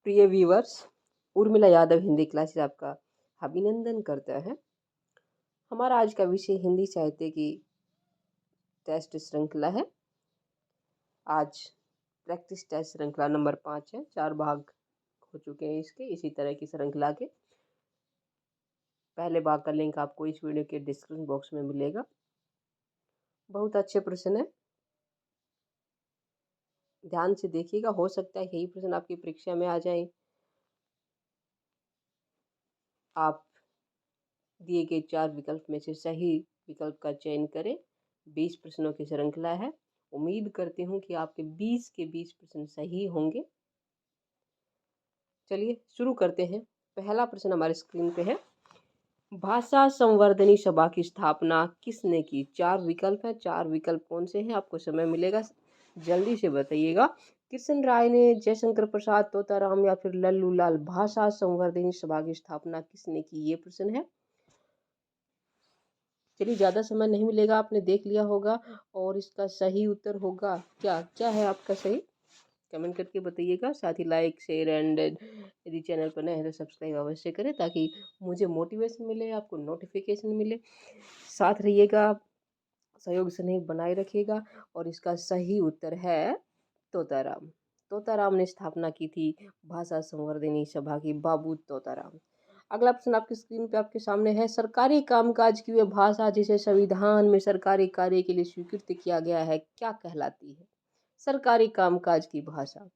प्रिय viewers, Urmila Yadav Hindi classes आपका अभिनंदन करता है। हमारा आज का विषय हिंदी साहित्य की टेस्ट श्रृंखला है। आज प्रैक्टिस टेस्ट श्रृंखला नंबर 5 है। 4 भाग हो चुके हैं इसके, इसी तरह की श्रृंखला के। पहले भाग का लिंक आपको इस वीडियो के डिस्क्रिप्शन बॉक्स में मिलेगा। बहुत अच्छे प्रश्न है, ध्यान से देखिएगा। हो सकता है यही प्रश्न आपकी परीक्षा में आ जाए। आप दिए गए 4 विकल्प में से सही विकल्प का चयन करें। 20 प्रश्नों की श्रृंखला है। उम्मीद करती हूँ कि आपके 20 के 20 प्रश्न सही होंगे। चलिए शुरू करते हैं। पहला प्रश्न हमारे स्क्रीन पे है, भाषा संवर्धनी सभा की स्थापना किसने की? 4 विकल्प है। 4 विकल्प कौन से हैं आपको समय मिलेगा, जल्दी से बताइएगा। कृष्ण राय ने, जयशंकर प्रसाद, तोताराम या फिर लल्लू लाल? भाषा संवर्धनी सभा की स्थापना किसने की, ये प्रश्न है। चलिए ज़्यादा समय नहीं मिलेगा, आपने देख लिया होगा। और इसका सही उत्तर होगा क्या? क्या है आपका सही? कमेंट करके बताइएगा। साथ ही लाइक, शेयर एंड यदि चैनल पर नए हैं तो सब्सक्राइब अवश्य करें, ताकि मुझे मोटिवेशन मिले, आपको नोटिफिकेशन मिले। साथ रहिएगा, सहयोग से नहीं बनाए रखिएगा। और इसका सही उत्तर है तोताराम। तोताराम ने स्थापना की थी भाषा संवर्धनी सभा की, बाबू तोताराम। अगला प्रश्न आपकी स्क्रीन पे आपके सामने है, सरकारी कामकाज की वह भाषा जिसे संविधान में सरकारी कार्य के लिए स्वीकृत किया गया है, क्या कहलाती है? सरकारी कामकाज की भाषा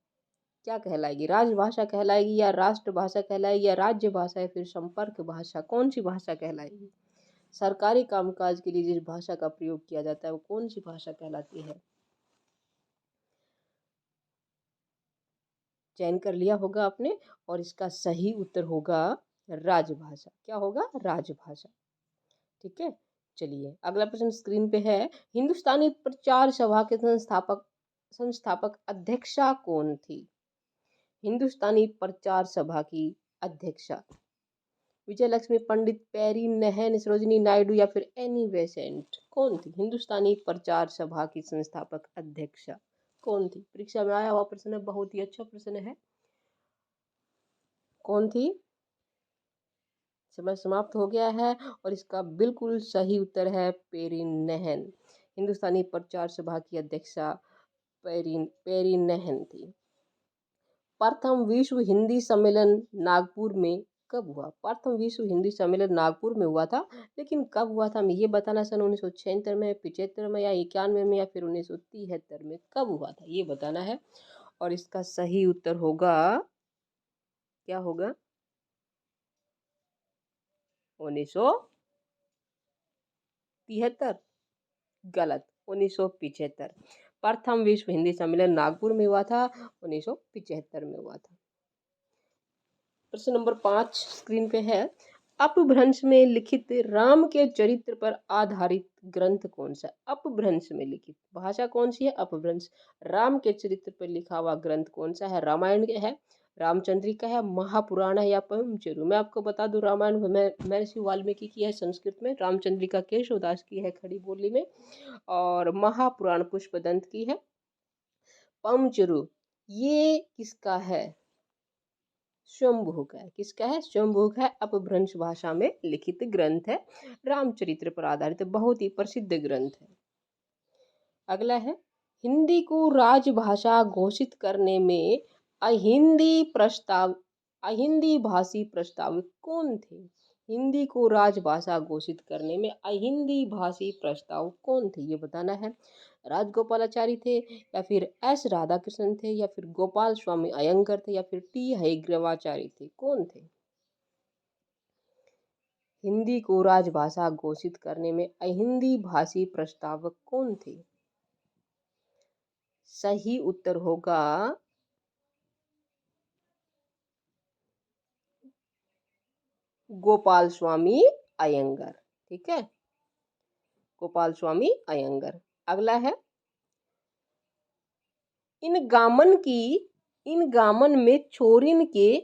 क्या कहलाएगी? राजभाषा कहलाएगी, या राष्ट्रभाषा कहलाएगी, या राज्य भाषा, या फिर संपर्क भाषा? कौन सी भाषा कहलाएगी? सरकारी कामकाज के लिए जिस भाषा का प्रयोग किया जाता है वो कौन सी भाषा कहलाती है? चयन कर लिया होगा आपने। और इसका सही उत्तर होगा राजभाषा। क्या होगा? राजभाषा। ठीक है। चलिए अगला प्रश्न स्क्रीन पे है, हिंदुस्तानी प्रचार सभा के संस्थापक अध्यक्षा कौन थी? हिंदुस्तानी प्रचार सभा की अध्यक्षा विजय लक्ष्मी पंडित, पेरी नहन, सरोजिनी नायडू या फिर एनी बेसेंट? कौन थी हिंदुस्तानी प्रचार सभा की संस्थापक अध्यक्षा? कौन थी? परीक्षा में आया हुआ प्रश्न है, बहुत ही अच्छा प्रश्न है। कौन थी? समय समाप्त हो गया है। और इसका बिल्कुल सही उत्तर है पेरी नहन। हिंदुस्तानी प्रचार सभा की अध्यक्षा पेरी नहन थी। प्रथम विश्व हिंदी सम्मेलन नागपुर में कब हुआ? प्रथम विश्व हिंदी सम्मेलन नागपुर में हुआ था, लेकिन कब हुआ था हमें ये बताना। सन 1976 में, 75 में, या 91 में, या फिर 1973 में? कब हुआ था ये बताना है। और इसका सही उत्तर होगा, क्या होगा? 1973? गलत, 1975। प्रथम विश्व हिंदी सम्मेलन नागपुर में हुआ था, 1975 में हुआ था। प्रश्न नंबर 5 स्क्रीन पे है, अपभ्रंश में लिखित राम के चरित्र पर आधारित ग्रंथ कौन सा? अपभ्रंश में लिखित भाषा कौन सी है? अपभ्रंश। राम के चरित्र पर लिखा हुआ ग्रंथ कौन सा है? रामायण है, रामचंद्रिका है, महापुराण है, या पंचतंत्र? मैं आपको बता दूं, रामायण महर्षि वाल्मीकि की है संस्कृत में, रामचंद्रिका केशवदास की है खड़ी बोली में, और महापुराण पुष्पदंत की है। पंचतंत्र ये किसका है? स्वयंभू का है। किसका है? स्वयंभू का है। अपभ्रंश भाषा में लिखित ग्रंथ है, रामचरित्र पर आधारित बहुत ही प्रसिद्ध ग्रंथ है। अगला है, हिंदी को राजभाषा घोषित करने में अहिंदी भाषी प्रस्तावक कौन थे? हिंदी को राजभाषा घोषित करने में अहिंदी भाषी प्रस्तावक कौन थे, ये बताना है। राजगोपालाचारी थे, या फिर एस राधाकृष्णन थे, या फिर गोपाल स्वामी अयंगर थे, या फिर टी हैग्रवाचारी थे? कौन थे? हिंदी को राजभाषा घोषित करने में अहिंदी भाषी प्रस्तावक कौन थे? सही उत्तर होगा गोपाल स्वामी अयंगर। ठीक है, गोपाल स्वामी अयंगर। अगला है, इन गामन में छोरिन के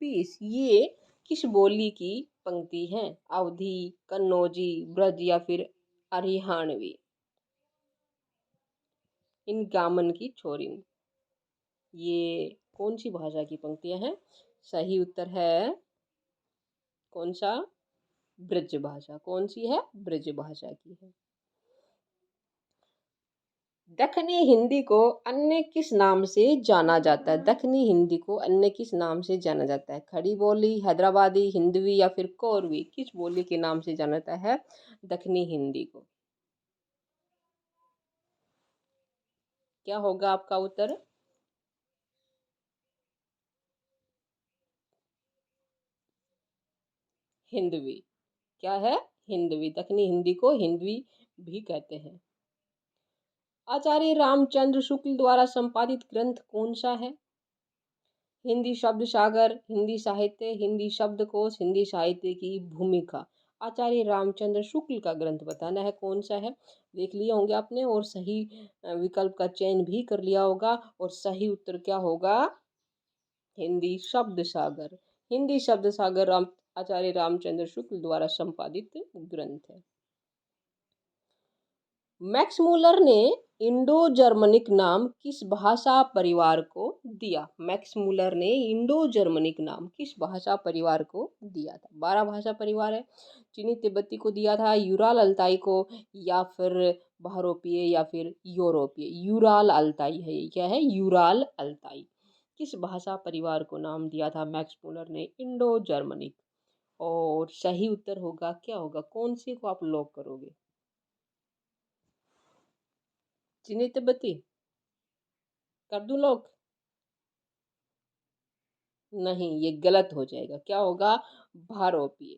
पीस, ये किस बोली की पंक्ति है? अवधी, कन्नौजी, ब्रज, या फिर हरियाणवी? इन गामन की छोरिन, ये कौन सी भाषा की पंक्तियां हैं? सही उत्तर है कौन सा? ब्रज भाषा। कौन सी है? ब्रज भाषा की है। दक्खनी हिंदी को अन्य किस नाम से जाना जाता है? दक्खनी हिंदी को अन्य किस नाम से जाना जाता है? खड़ी बोली, हैदराबादी, हिंदवी या फिर कोरवी? किस बोली के नाम से जाना जाता है दक्खनी हिंदी को? क्या होगा आपका उत्तर? हिंदवी। क्या है? हिंदवी। दक्खनी हिंदी को हिंदवी भी कहते हैं। आचार्य रामचंद्र शुक्ल द्वारा संपादित ग्रंथ कौन सा है? हिंदी शब्द सागर, हिंदी साहित्य, हिंदी शब्दकोश, हिंदी साहित्य की भूमिका। आचार्य रामचंद्र शुक्ल का ग्रंथ बताना है कौन सा है। देख लिए होंगे आपने और सही विकल्प का चयन भी कर लिया होगा और सही उत्तर क्या होगा? हिंदी शब्द सागर। हिंदी शब्द सागर आचार्य रामचंद्र शुक्ल द्वारा संपादित ग्रंथ है। मैक्स मूलर ने इंडो जर्मनिक नाम किस भाषा परिवार को दिया? मैक्स मूलर ने इंडो जर्मनिक नाम किस भाषा परिवार को दिया था? 12 भाषा परिवार है। चीनी तिब्बती को दिया था, यूराल अल्ताई को, या फिर बहरोपीय या फिर यूरोपीय? यूराल अल्ताई है। ये क्या है? Ural Altai. किस भाषा परिवार को नाम दिया था मैक्स मूलर ने? Indo Germanic. और सही उत्तर होगा क्या होगा? कौन से को आप लॉक करोगे? चीनी तिब्बती कर दूं लॉक? नहीं, ये गलत हो जाएगा। क्या होगा? बहरोपीय।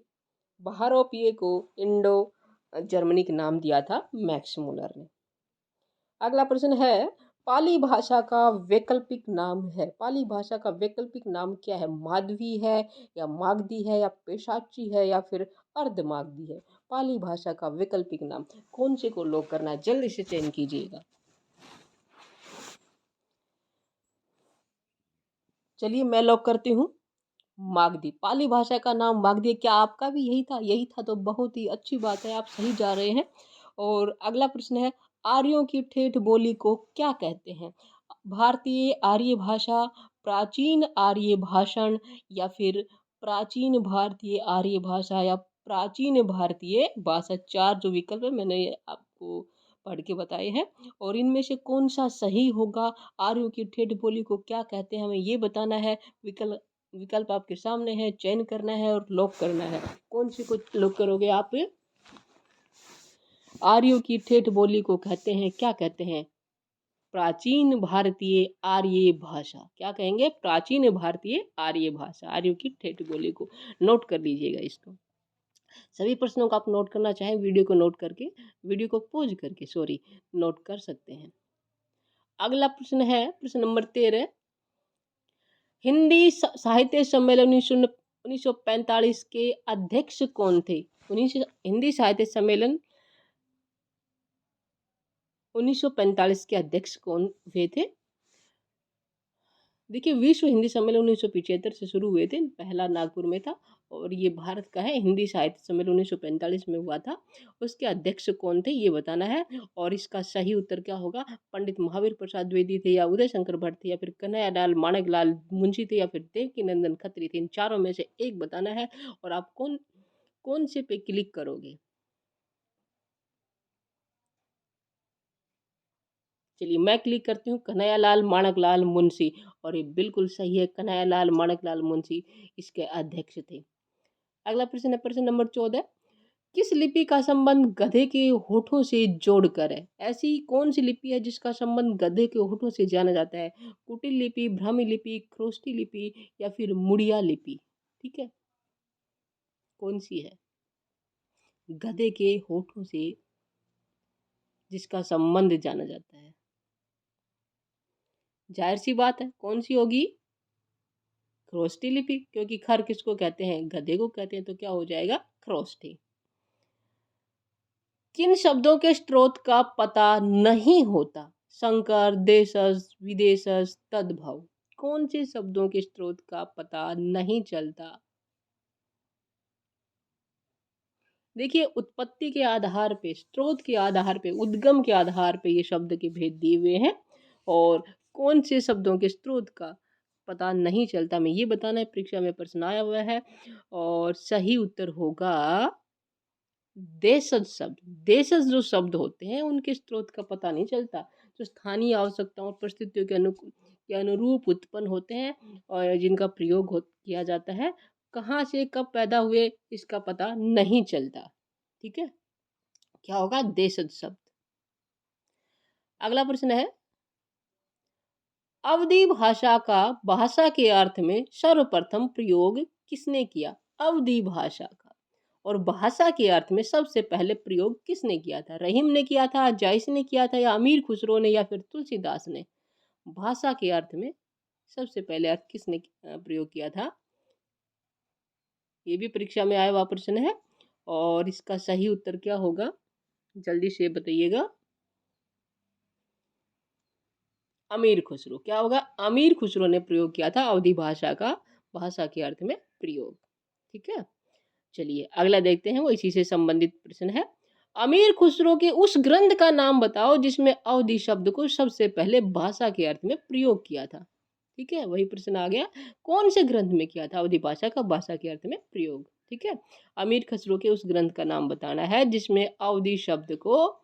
बहरोपीय को इंडो जर्मनिक नाम दिया था मैक्स मूलर ने। अगला प्रश्न है, पाली भाषा का वैकल्पिक नाम है। पाली भाषा का वैकल्पिक नाम क्या है? माधवी है या मागधी है या पेशाची है या फिर अर्धमागधी है? पाली भाषा का वैकल्पिक नाम कौन से को लॉक करना है? जल्दी से चयन कीजिएगा। चलिए मैं लॉक करती हूँ मागधी। पाली भाषा का नाम मागधी। क्या आपका भी यही था? यही था तो बहुत ही अच्छी बात है, आप सही जा रहे हैं। और अगला प्रश्न है, आर्यों की ठेठ बोली को क्या कहते हैं? भारतीय आर्य भाषा, प्राचीन आर्य भाषण या फिर प्राचीन भारतीय आर्य भाषा या प्राचीन भारतीय भाषा? चार जो विकल्प है मैंने आपको पढ़ के बताए हैं और इनमें से कौन सा सही होगा? आर्यों की ठेठ बोली को क्या कहते हैं हमें ये बताना है। विकल्प विकल्प आपके सामने है, चयन करना है और लॉक करना है। कौन सी को लॉक करोगे आप? आर्यों की ठेठ बोली को कहते हैं, क्या कहते हैं? प्राचीन भारतीय आर्य भाषा। क्या कहेंगे? प्राचीन भारतीय आर्य भाषा। आर्यों की ठेठ बोली को नोट कर लीजिएगा। इसको सभी प्रश्नों को आप नोट करना चाहें वीडियो को नोट करके, वीडियो को पॉज करके नोट कर सकते हैं। अगला प्रश्न है प्रश्न नंबर 13। हिंदी साहित्य सम्मेलन 1945 के अध्यक्ष कौन थे? हिंदी साहित्य सम्मेलन 1945 के अध्यक्ष कौन हुए थे? देखिए, विश्व हिंदी सम्मेलन 1975 से शुरू हुए थे। पहला नागपुर में था और ये भारत का है। हिंदी साहित्य सम्मेलन 1945 में हुआ था। उसके अध्यक्ष कौन थे ये बताना है और इसका सही उत्तर क्या होगा? पंडित महावीर प्रसाद द्विवेदी थे या उदय शंकर भट्ट थे या फिर कन्हैयालाल माणकलाल मुंशी थे या फिर देवकीनंदन खत्री थे? इन चारों में से एक बताना है और आप कौन कौन से पे क्लिक करोगे? चलिए मैं क्लिक करती हूँ कन्हैयालाल माणकलाल मुंशी और ये बिल्कुल सही है। कन्हैयालाल माणकलाल मुंशी इसके अध्यक्ष थे। अगला प्रश्न है प्रश्न नंबर 14। किस लिपि का संबंध गधे के होठों से जोड़कर है? ऐसी कौन सी लिपि है जिसका संबंध गधे के होठों से जाना जाता है? कुटिल लिपि, ब्राह्मी लिपि, ख्रोष्टी लिपि या फिर मुड़िया लिपि? ठीक है, कौन सी है गधे के होठों से जिसका संबंध जाना जाता है? जाहिर सी बात है कौन सी होगी? ख्रोष्टी लिपि, क्योंकि खर किसको कहते हैं? गधे को कहते हैं, तो क्या हो जाएगा? ख्रोष्टी। किन शब्दों के स्रोत का पता नहीं होता? संकर, देशज, विदेशज, तद्भव? कौन से शब्दों के स्रोत का पता नहीं चलता? देखिए, उत्पत्ति के आधार पे, स्रोत के आधार पे, उद्गम के आधार पे ये शब्द के भेद दिए हुए हैं और कौन से शब्दों के स्रोत का पता नहीं चलता, हमें ये बताना है। परीक्षा में प्रश्न आया हुआ है और सही उत्तर होगा देशज शब्द। देशज जो शब्द होते हैं उनके स्रोत का पता नहीं चलता, जो स्थानीय आवश्यकताओं और परिस्थितियों के अनुरूप उत्पन्न होते हैं और जिनका प्रयोग किया जाता है, कहाँ से कब पैदा हुए इसका पता नहीं चलता। ठीक है, क्या होगा? देशज शब्द। अगला प्रश्न है, अवधी भाषा का भाषा के अर्थ में सर्वप्रथम प्रयोग किसने किया? अवधी भाषा का और भाषा के अर्थ में सबसे पहले प्रयोग किसने किया था? रहीम ने किया था, जायसी ने किया था, या अमीर खुसरो ने, या फिर तुलसीदास ने? भाषा के अर्थ में सबसे पहले अर्थ किसने प्रयोग किया था? ये भी परीक्षा में आया हुआ प्रश्न है और इसका सही उत्तर क्या होगा, जल्दी से बताइएगा। अमीर खुसरो। क्या होगा? अमीर खुसरो ने प्रयोग किया था अवधी भाषा का भाषा के अर्थ में प्रयोग। ठीक है, चलिए अगला देखते हैं, वो इसी से संबंधित प्रश्न है। अमीर खुसरो के उस ग्रंथ का नाम बताओ जिसमें अवधी शब्द को सबसे पहले भाषा के अर्थ में प्रयोग किया था। ठीक है, वही प्रश्न आ गया, कौन से ग्रंथ में किया था अवधी भाषा का भाषा के अर्थ में प्रयोग? ठीक है, अमीर खुसरो के उस ग्रंथ का नाम बताना है जिसमें अवधी शब्द को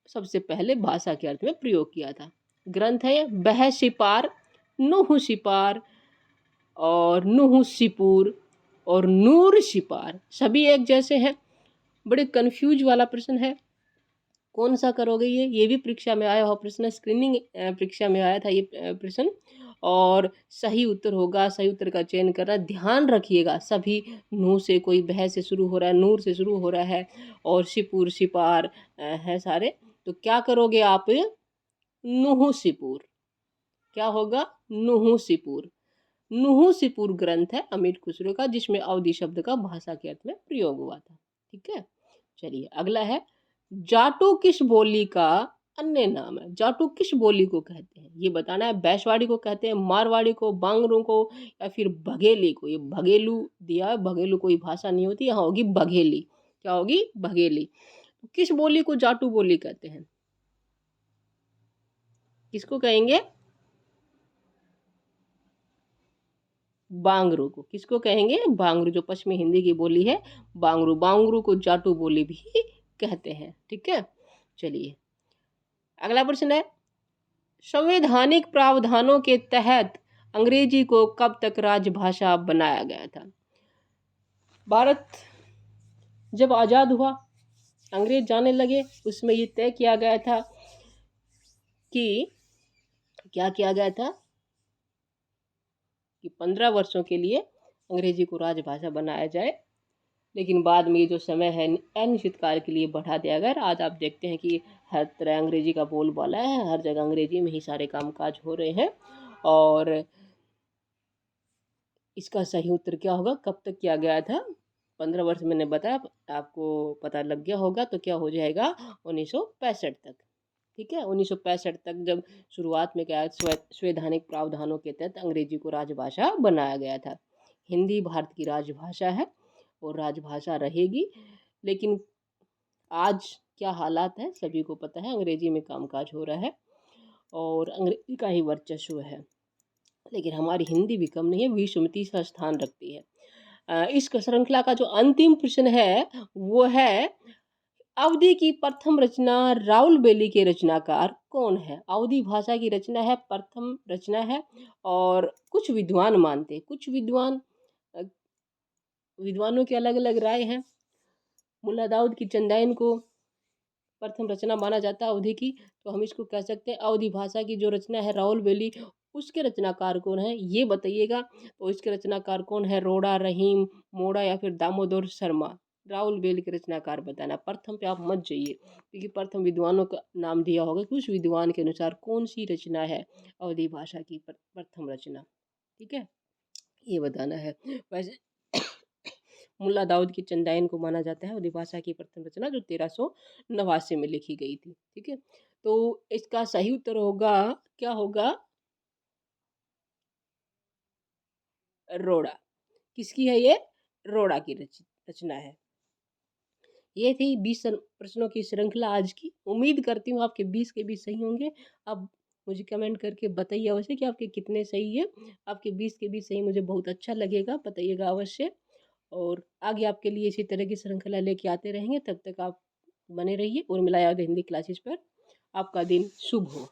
सबसे पहले भाषा के अर्थ में प्रयोग किया था। ग्रंथ है बह सिपार, नुह सिपार और नुह सिपूर और नूर सिपार, सभी एक जैसे हैं। बड़े कंफ्यूज वाला प्रश्न है, कौन सा करोगे? ये भी परीक्षा में आया हुआ प्रश्न, स्क्रीनिंग परीक्षा में आया था ये प्रश्न। और सही उत्तर होगा, सही उत्तर का चयन करना, ध्यान रखिएगा सभी। नूह से कोई बह से शुरू हो रहा है, नूर से शुरू हो रहा है और सिपूर सिपार है सारे, तो क्या करोगे आप? नुह सिपूर। क्या होगा? नुह सिपूर। नुह सिपूर ग्रंथ है अमीर खुसरो का जिसमें अवधी शब्द का भाषा के अर्थ में प्रयोग हुआ था। ठीक है, चलिए अगला है, जाटू किस बोली का अन्य नाम है? जाटू किस बोली को कहते हैं ये बताना है। बैशवाड़ी को कहते हैं, मारवाड़ी को, बांगरू को, या फिर बघेली को? ये बघेलू दिया है, बघेलू कोई भाषा नहीं होती, यहाँ होगी बघेली। क्या होगी? बघेली। किस बोली को जाटू बोली कहते हैं? किसको कहेंगे? बांगरू को। किसको कहेंगे? बांगरू, जो पश्चिमी हिंदी की बोली है बांगरू। बांगरू को जाटू बोली भी कहते हैं। ठीक है, चलिए अगला प्रश्न है, संवैधानिक प्रावधानों के तहत अंग्रेजी को कब तक राजभाषा बनाया गया था? भारत जब आज़ाद हुआ, अंग्रेज जाने लगे, उसमें ये तय किया गया था कि क्या किया गया था कि 15 वर्षों के लिए अंग्रेजी को राजभाषा बनाया जाए। लेकिन बाद में ये जो समय है अनिश्चित काल के लिए बढ़ा दिया गया। आज आप देखते हैं कि हर तरह अंग्रेजी का बोलबाला है, हर जगह अंग्रेजी में ही सारे कामकाज हो रहे हैं। और इसका सही उत्तर क्या होगा, कब तक किया गया था? 15 वर्ष मैंने बताया, आपको पता लग गया होगा, तो क्या हो जाएगा? 1965 तक। ठीक है, 1965 तक जब शुरुआत में क्या संवैधानिक प्रावधानों के तहत अंग्रेजी को राजभाषा बनाया गया था। हिंदी भारत की राजभाषा है और राजभाषा रहेगी। लेकिन आज क्या हालात है सभी को पता है, अंग्रेजी में कामकाज हो रहा है और अंग्रेजी का ही वर्चस्व है। लेकिन हमारी हिंदी भी कम नहीं है, विश्व में तीसरा स्थान रखती है। इस श्रृंखला का जो अंतिम प्रश्न है वो है, अवधी की प्रथम रचना राउल बेली के रचनाकार कौन है? अवधी भाषा की रचना है, प्रथम रचना है और कुछ विद्वान मानते हैं, कुछ विद्वानों की अलग अलग राय हैं। मुल्ला दाऊद की चंदाइन को प्रथम रचना माना जाता है अवधी की, तो हम इसको कह सकते हैं अवधी भाषा की जो रचना है राउल बेली, उसके रचनाकार कौन है ये बताइएगा। तो इसके रचनाकार कौन है? रोड़ा, रहीम, मोड़ा या फिर दामोदर शर्मा? राउल बेली के रचनाकार बताना। प्रथम पे आप मत जाइए क्योंकि प्रथम विद्वानों का नाम दिया होगा कि उस विद्वान के अनुसार कौन सी रचना है अवधी भाषा की प्रथम रचना। ठीक है, ये बताना है। वैसे मुल्ला दाऊद की चंदाइन को माना जाता है अवधी भाषा की प्रथम रचना, जो 1389 में लिखी गई थी। ठीक है, तो इसका सही उत्तर होगा, क्या होगा? रोड़ा। किसकी है ये? रोड़ा की रचना है। ये थी 20 प्रश्नों की श्रृंखला आज की। उम्मीद करती हूँ आपके 20 के 20 सही होंगे। अब मुझे कमेंट करके बताइए अवश्य कि आपके कितने सही है। आपके 20 के 20 सही मुझे बहुत अच्छा लगेगा, बताइएगा अवश्य। और आगे आपके लिए इसी तरह की श्रृंखला लेके आते रहेंगे। तब तक आप बने रहिए उर्मिला यादव हिंदी क्लासेस पर। आपका दिन शुभ हो।